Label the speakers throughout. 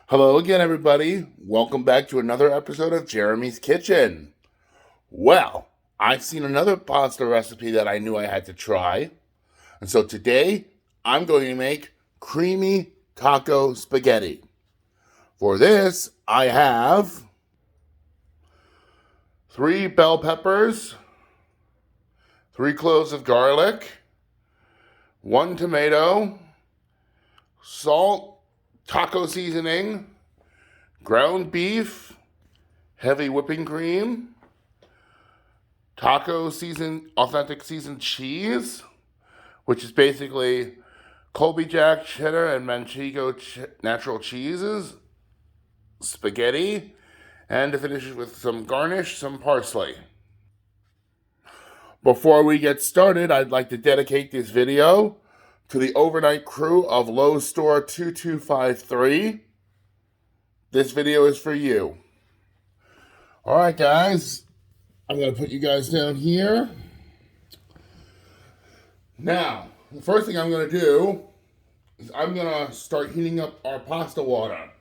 Speaker 1: Hello again, everybody. Welcome back to another episode of Jeremy's Kitchen. Well, I've seen another pasta recipe that I knew I had to try. And so today, I'm going to make creamy taco spaghetti. For this, I have 3 bell peppers, 3 cloves of garlic, 1 tomato, salt, taco seasoning, ground beef, heavy whipping cream, authentic seasoned cheese, which is basically Colby Jack cheddar and Manchego natural cheeses, spaghetti, and to finish it with some garnish, some parsley. Before we get started, I'd like to dedicate this video to the overnight crew of Lowe Store 2253. This video is for you. Alright guys, I'm going to put you guys down here. Now, the first thing I'm going to do is I'm going to start heating up our pasta water.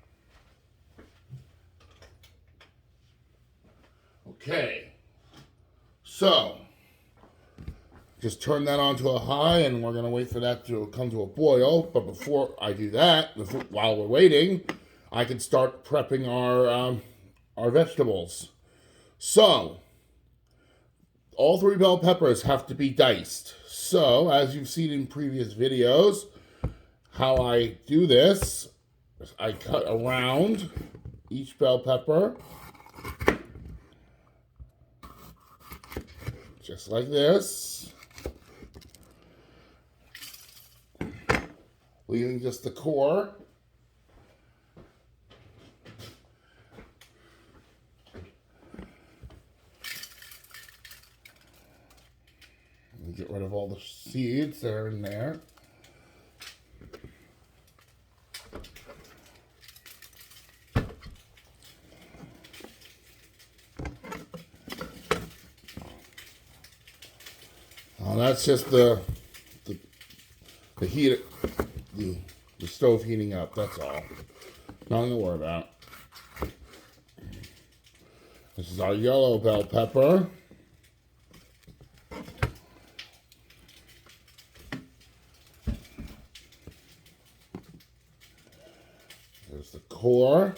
Speaker 1: Okay, so just turn that on to a high and we're going to wait for that to come to a boil. But before I do that, while we're waiting, I can start prepping our vegetables. So, all 3 bell peppers have to be diced. So, as you've seen in previous videos, how I do this is I cut around each bell pepper, just like this, leaving just the core. Get rid of all the seeds that are in there. That's just the heat, the stove heating up. That's all. Nothing to worry about. This is our yellow bell pepper. There's the core.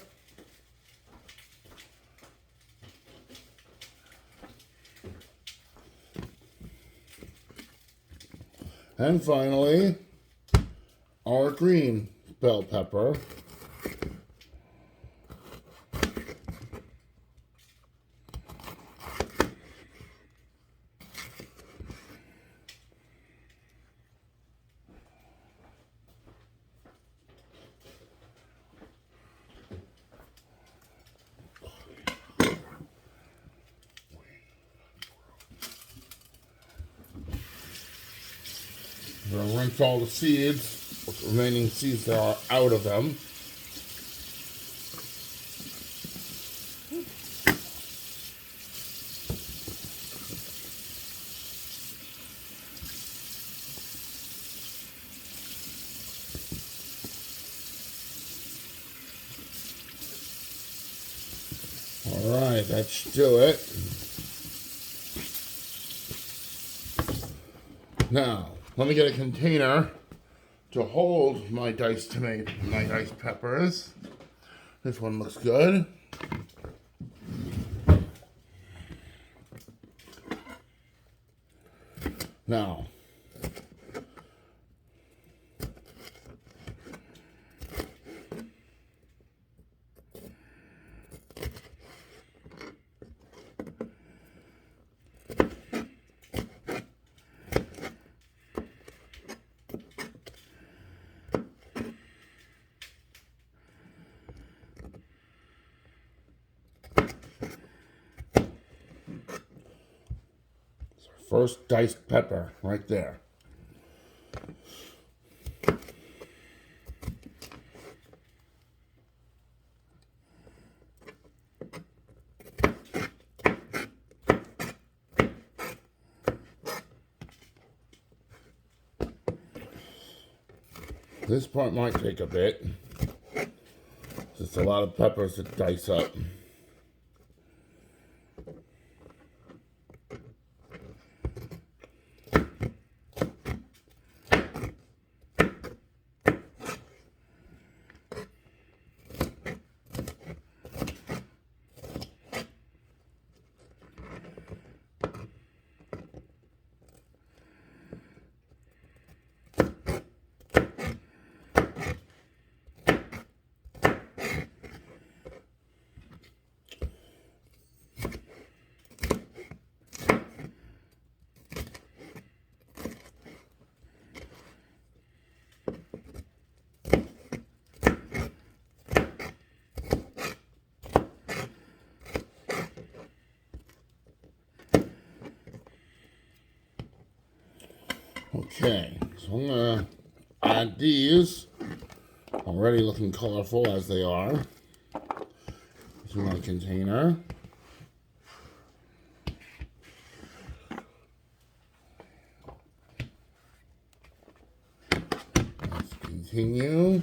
Speaker 1: And finally, our green bell pepper. I'm going to rinse all the seeds, with the remaining seeds that are out of them. Alright, that should do it. Now, let me get a container to hold my diced peppers. This one looks good. Now, first diced pepper right there. This part might take a bit, Just a lot of peppers to dice up. Okay, so I'm gonna add these. Already looking colorful as they are. To my container. Let's continue.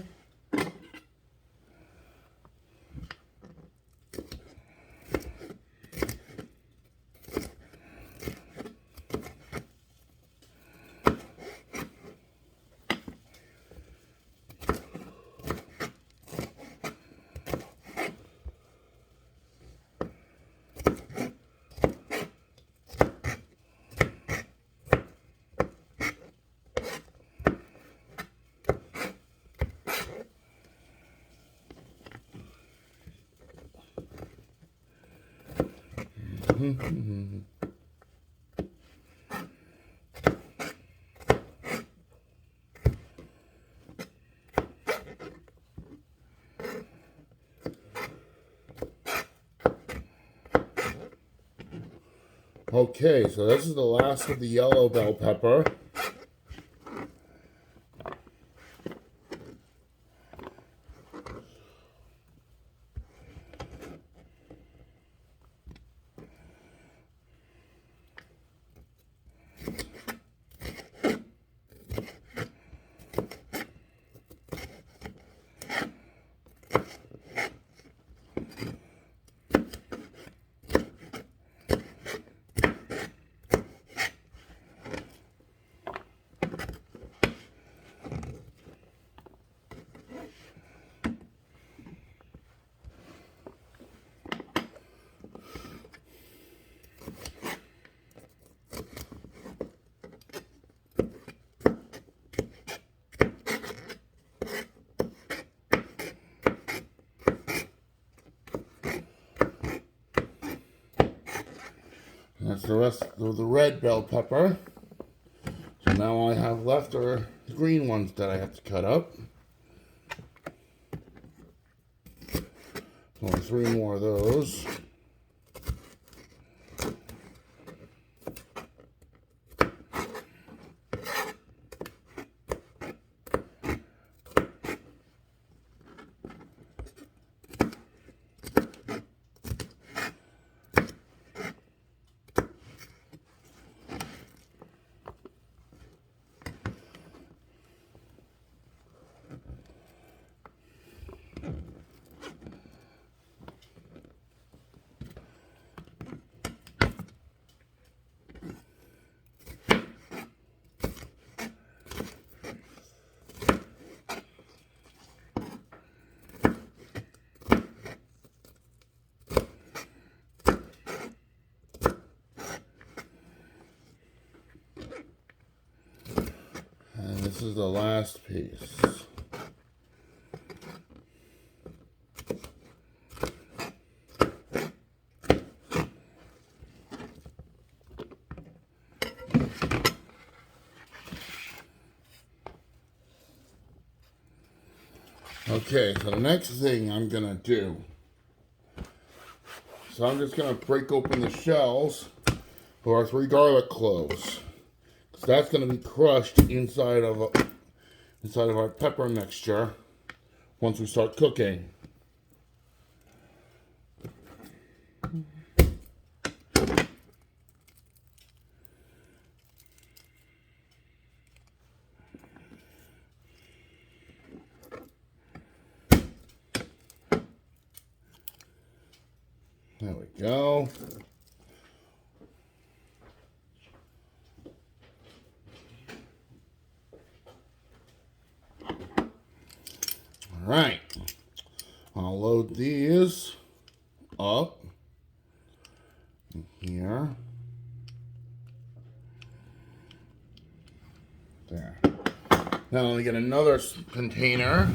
Speaker 1: Okay, so this is the last of the yellow bell pepper. That's the rest of the red bell pepper. So now all I have left are the green ones that I have to cut up. Only 3 more of those. And this is the last piece. Okay, so the next thing I'm gonna do, so I'm just gonna break open the shells for our 3 garlic cloves. So that's gonna be crushed inside of our pepper mixture once we start cooking. go. All right. I'll load these up here. There. Now let me get another container.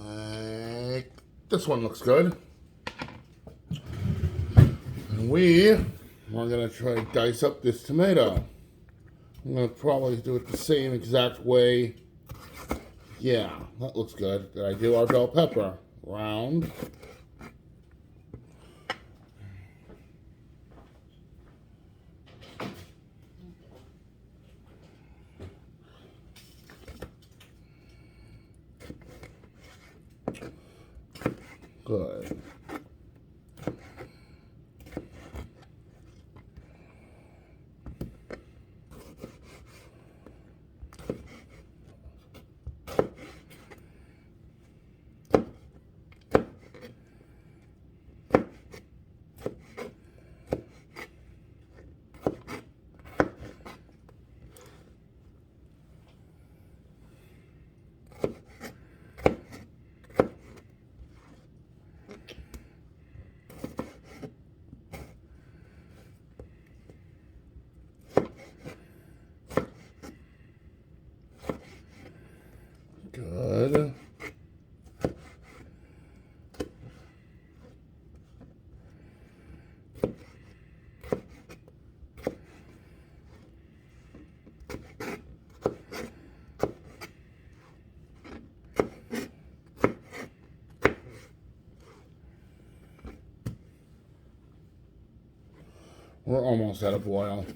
Speaker 1: Like this one looks good. And we're gonna try to dice up this tomato. I'm gonna probably do it the same exact way. Yeah, that looks good. That I do our bell pepper. Round. Good. Good. We're almost at a boil.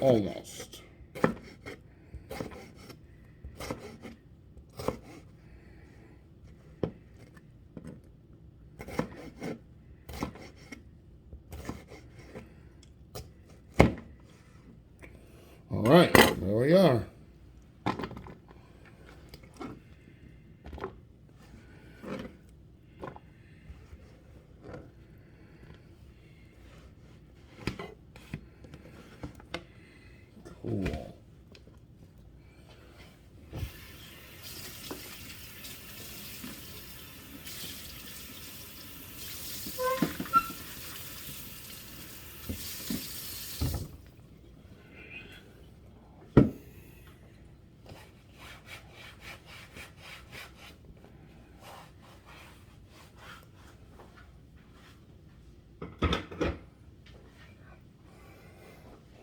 Speaker 1: Almost. All right, there we are. Cool.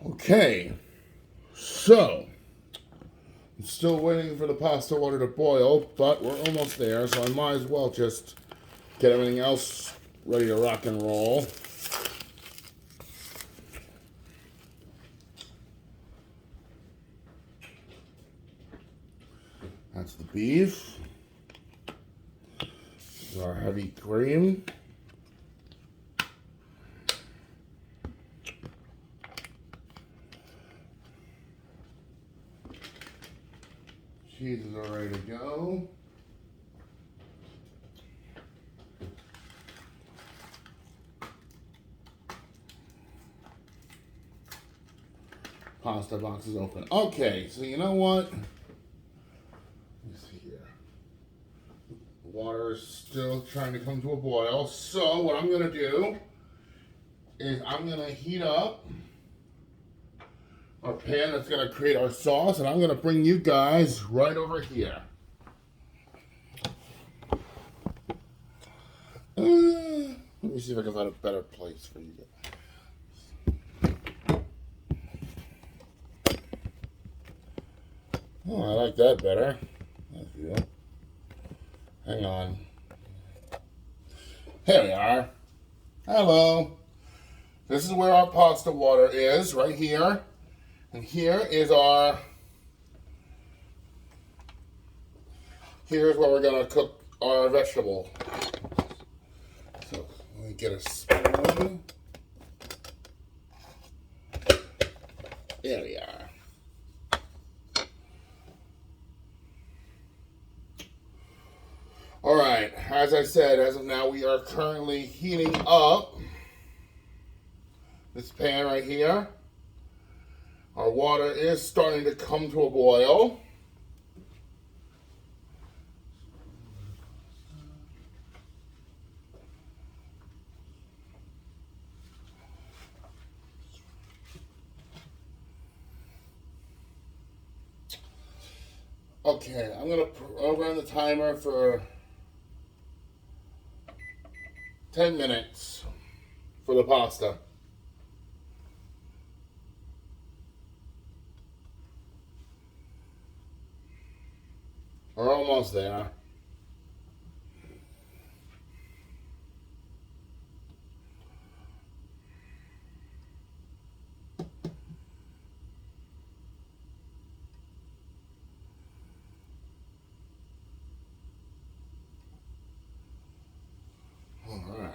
Speaker 1: Okay, so I'm still waiting for the pasta water to boil, but we're almost there, so I might as well just get everything else ready to rock and roll. That's the beef. This is our heavy cream. Cheeses are ready to go. Pasta box is open. Okay, so you know what? Let me see here. The water is still trying to come to a boil. So what I'm gonna do is I'm gonna heat up our pan that's gonna create our sauce, and I'm gonna bring you guys right over here. Let me see if I can find a better place for you guys. Oh, I like that better. That's good. Hang on. Here we are. Hello. This is where our pasta water is, right here. And here's where we're gonna cook our vegetable. So let me get a spoon. There we are. All right, as I said, as of now, we are currently heating up this pan right here. Our water is starting to come to a boil. Okay, I'm gonna run the timer for 10 minutes for the pasta. We're almost there. All right.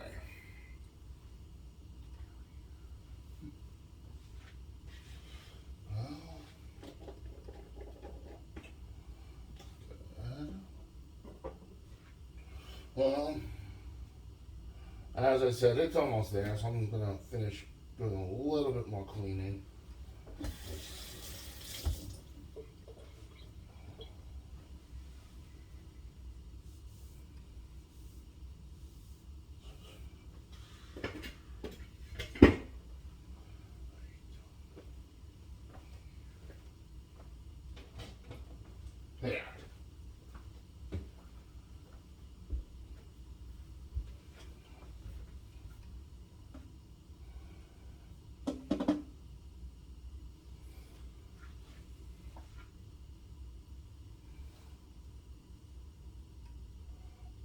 Speaker 1: Well, as I said, it's almost there, so I'm gonna finish doing a little bit more cleaning. There.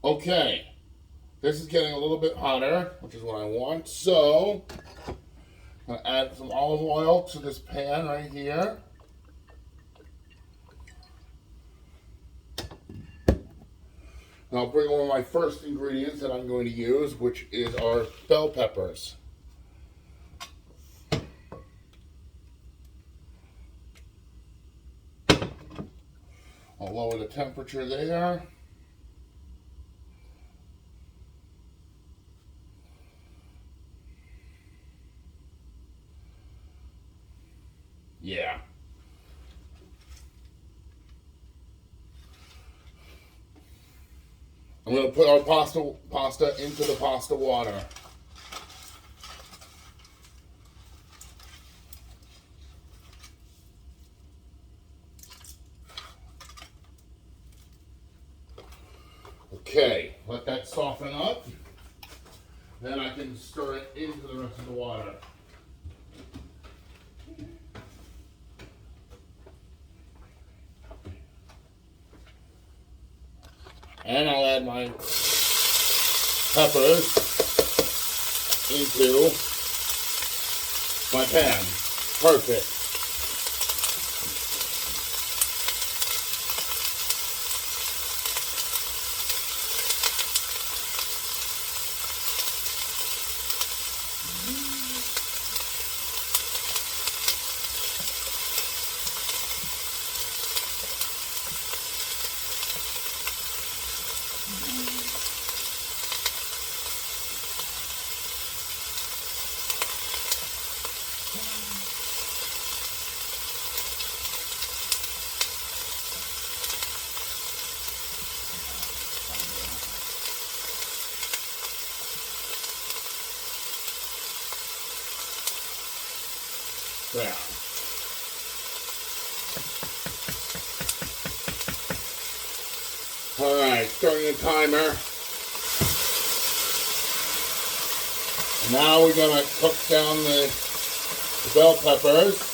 Speaker 1: Okay, this is getting a little bit hotter, which is what I want. So, I'm gonna add some olive oil to this pan right here. And I'll bring over my first ingredients that I'm going to use, which is our bell peppers. I'll lower the temperature there. Yeah. I'm going to put our pasta into the pasta water. Okay, let that soften up. Then I can stir it into the rest of the water. And I'll add my peppers into my pan. Perfect. There. All right, starting the timer. And now we're gonna cook down the bell peppers.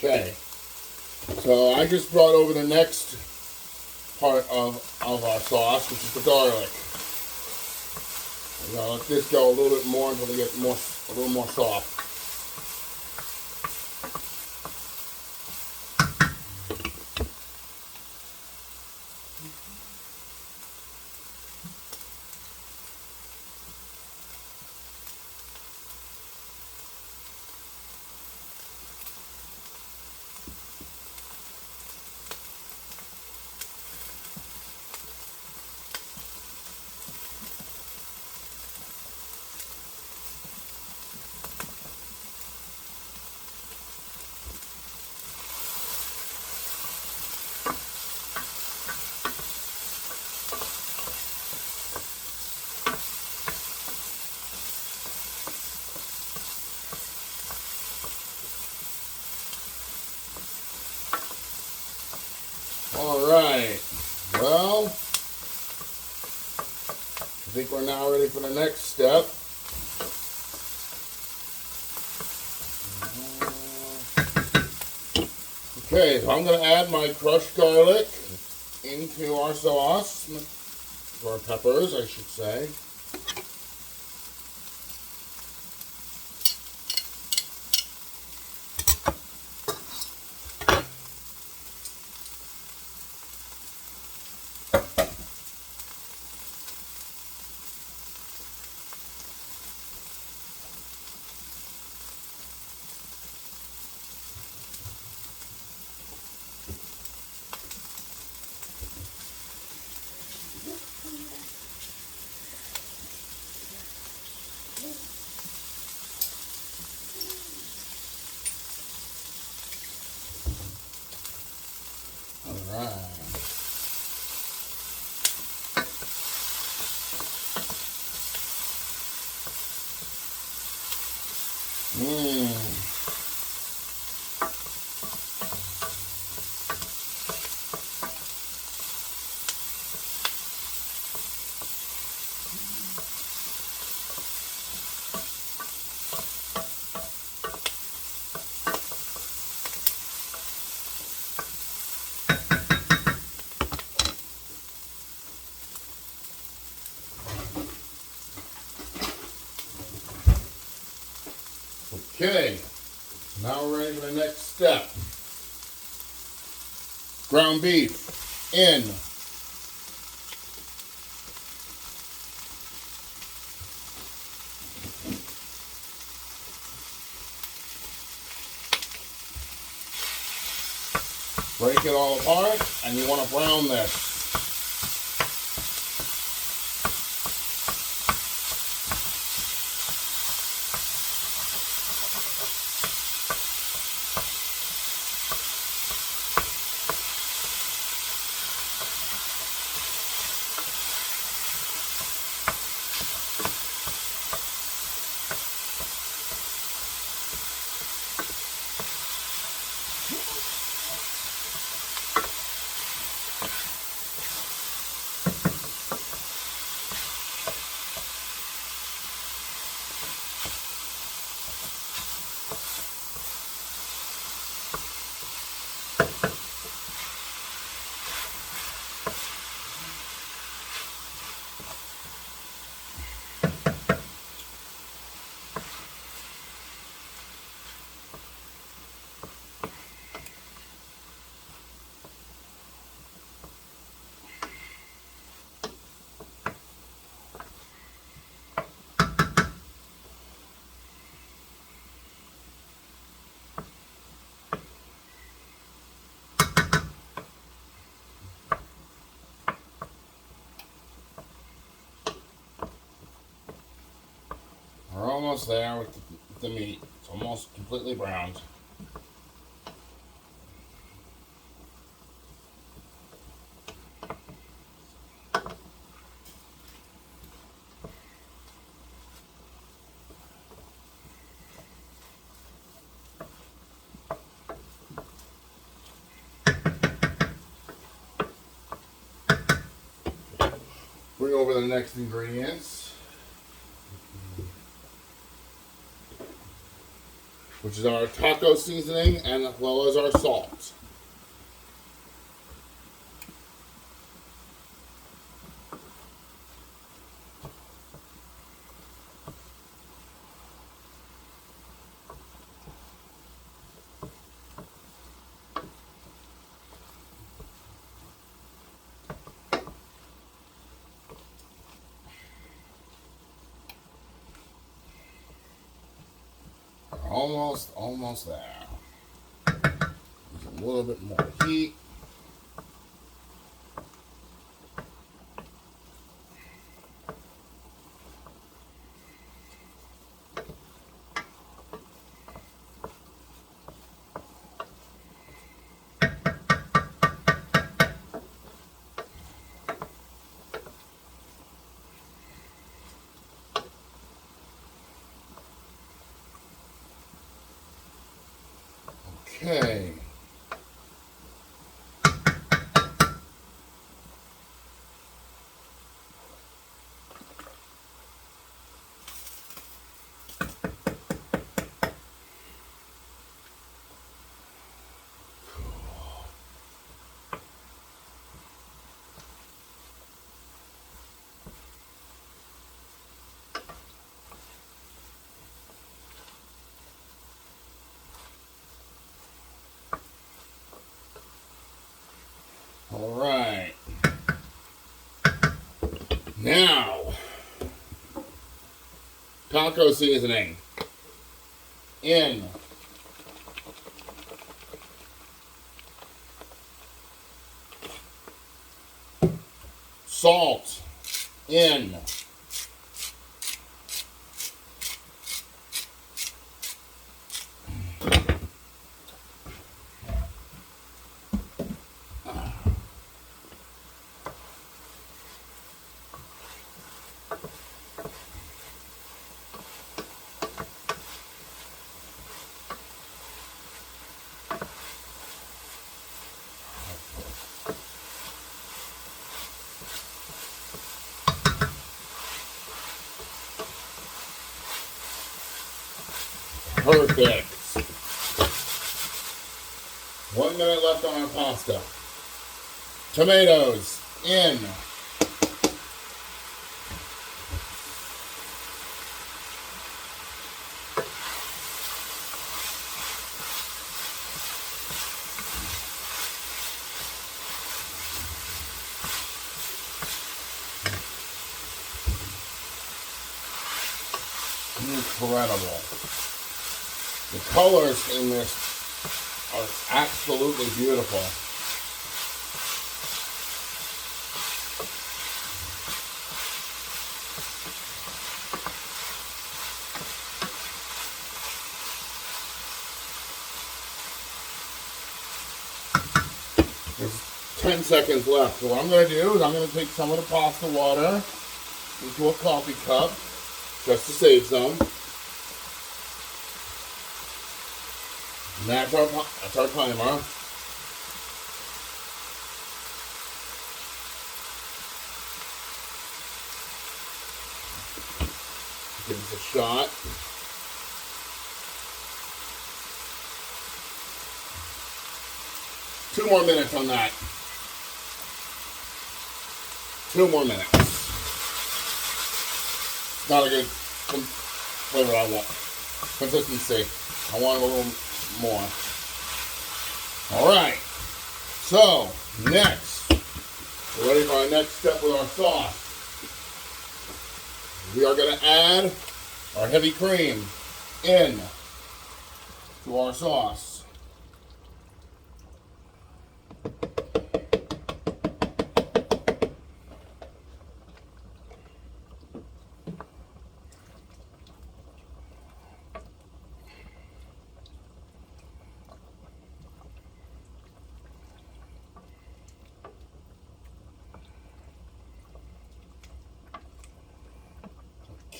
Speaker 1: Okay, so I just brought over the next part of our sauce, which is the garlic. I'm gonna let this go a little bit more until we get a little more soft. Alright, well, I think we're now ready for the next step. Okay, so I'm going to add my crushed garlic into our sauce, to our peppers, I should say. Alright. Okay, now we're ready for the next step. Ground beef in. Break it all apart, and you want to brown this. We're almost there with the meat. It's almost completely browned. Bring over the next ingredients. which is our taco seasoning, and as well as our salt. Almost there. There's a little bit more heat. Okay. All right. Now, taco seasoning in. Salt in. Perfect. 1 minute left on our pasta. Tomatoes in. Incredible. The colors in this are absolutely beautiful. There's 10 seconds left. So what I'm going to do is I'm going to take some of the pasta water into a coffee cup just to save some. And that's our timer. Give this a shot. Two more minutes on that. 2 more minutes. Not a good flavor I want. Consistency. I want a little more. Alright. So, next. We're ready for our next step with our sauce. We are going to add our heavy cream in to our sauce.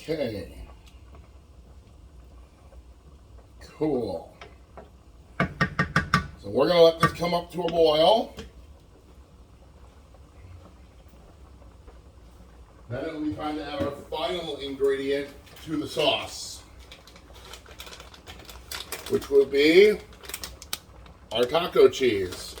Speaker 1: Okay. Cool. So we're going to let this come up to a boil. Then it'll be time to add our final ingredient to the sauce. which will be our taco cheese.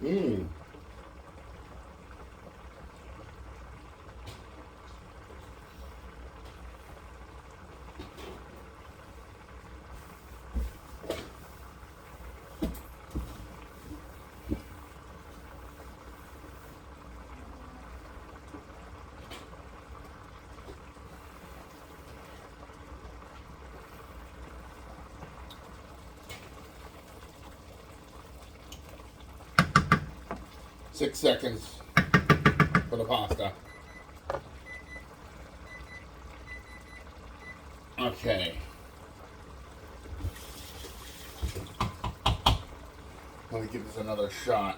Speaker 1: Mmm. 6 seconds for the pasta. Okay. Let me give this another shot.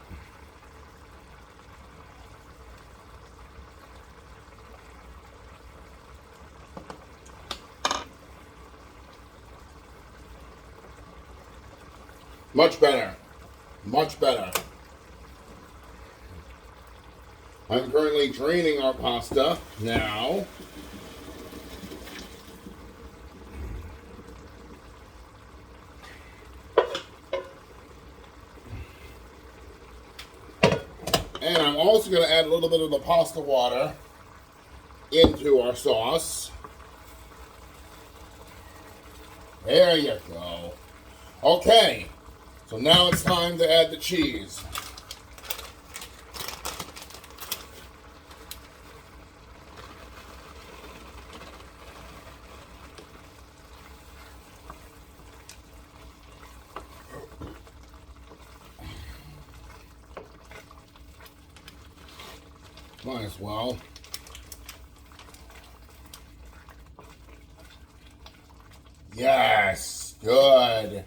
Speaker 1: Much better. Much better. I'm currently draining our pasta now. And I'm also going to add a little bit of the pasta water into our sauce. There you go. Okay, so now it's time to add the cheese. Might as well. Yes, good.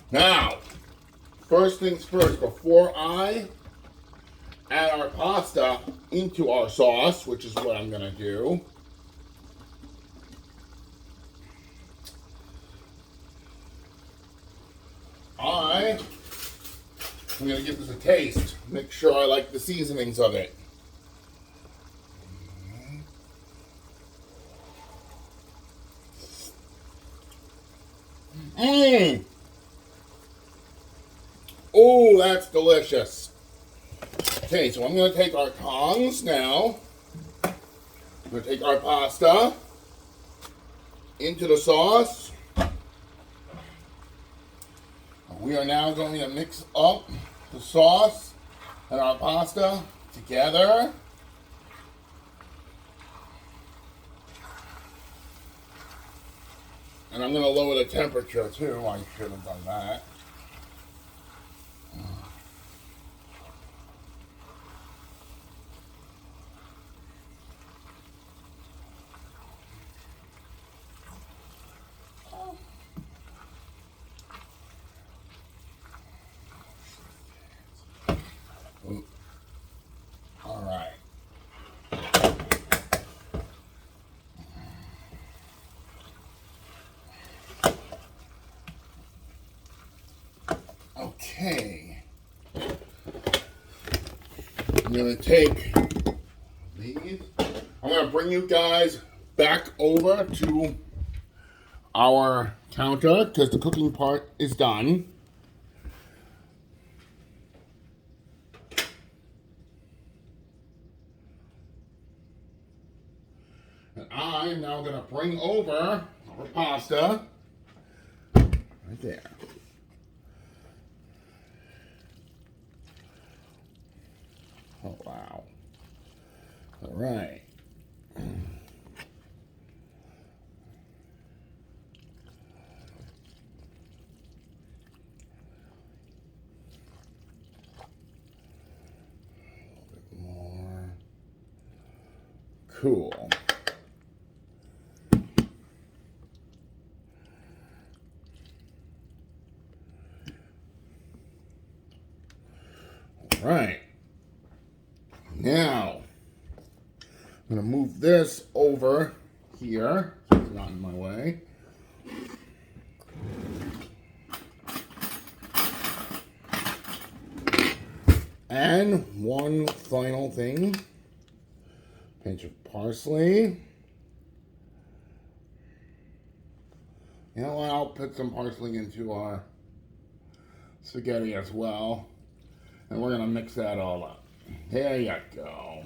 Speaker 1: Now, first things first, before I add our pasta into our sauce, which is what I'm going to do, I'm going to give this a taste. Make sure I like the seasonings of it. Mmm! Oh, that's delicious. Okay, so I'm going to take our tongs now. I'm going to take our pasta into the sauce. We are now going to mix up the sauce and our pasta together. And I'm going to lower the temperature too. I should have done that. All right. Okay. I'm going to take these. I'm going to bring you guys back over to our counter because the cooking part is done. And I'm now going to bring over our pasta right there. Oh, wow. All right. More. Cool. All right. Now, I'm going to move this over here, so it's not in my way. And one final thing, pinch of parsley. You know what, I'll put some parsley into our spaghetti as well. And we're gonna mix that all up. There you go.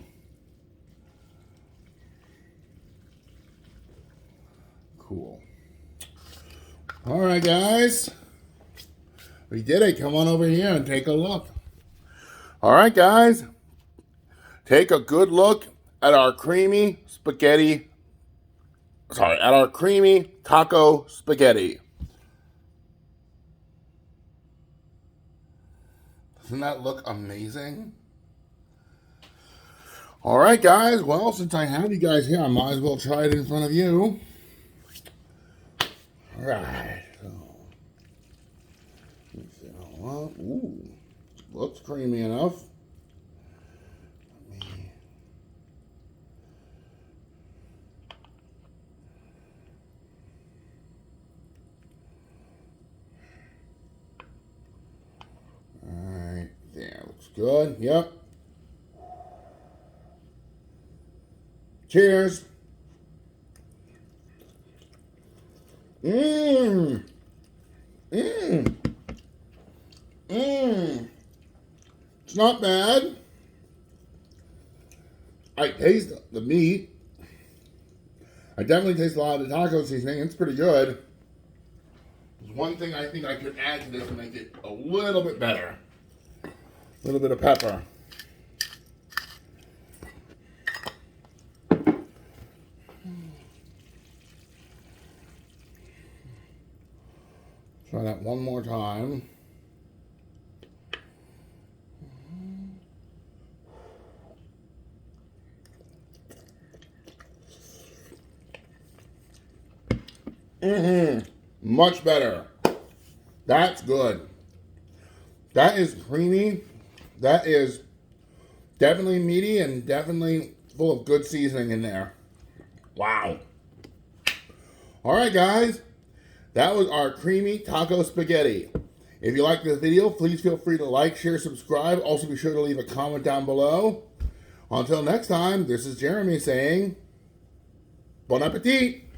Speaker 1: Cool. All right, guys. We did it. Come on over here and take a look. All right, guys. Take a good look at our creamy spaghetti. Sorry, at our creamy taco spaghetti. Doesn't that look amazing? All right, guys. Well, since I have you guys here, I might as well try it in front of you. All right. Ooh, looks creamy enough. All right, there, looks good. Yep. Cheers. Mmm. Mmm. Mmm. It's not bad. I taste the meat. I definitely taste a lot of the taco seasoning. It's pretty good. There's one thing I think I could add to this to make it a little bit better. A little bit of pepper. Try that one more time. Much better. That's good. That is creamy. That is definitely meaty and definitely full of good seasoning in there. Wow. All right, guys. That was our creamy taco spaghetti. If you like this video, please feel free to like, share, subscribe. Also, be sure to leave a comment down below. Until next time, this is Jeremy saying, Bon appetit!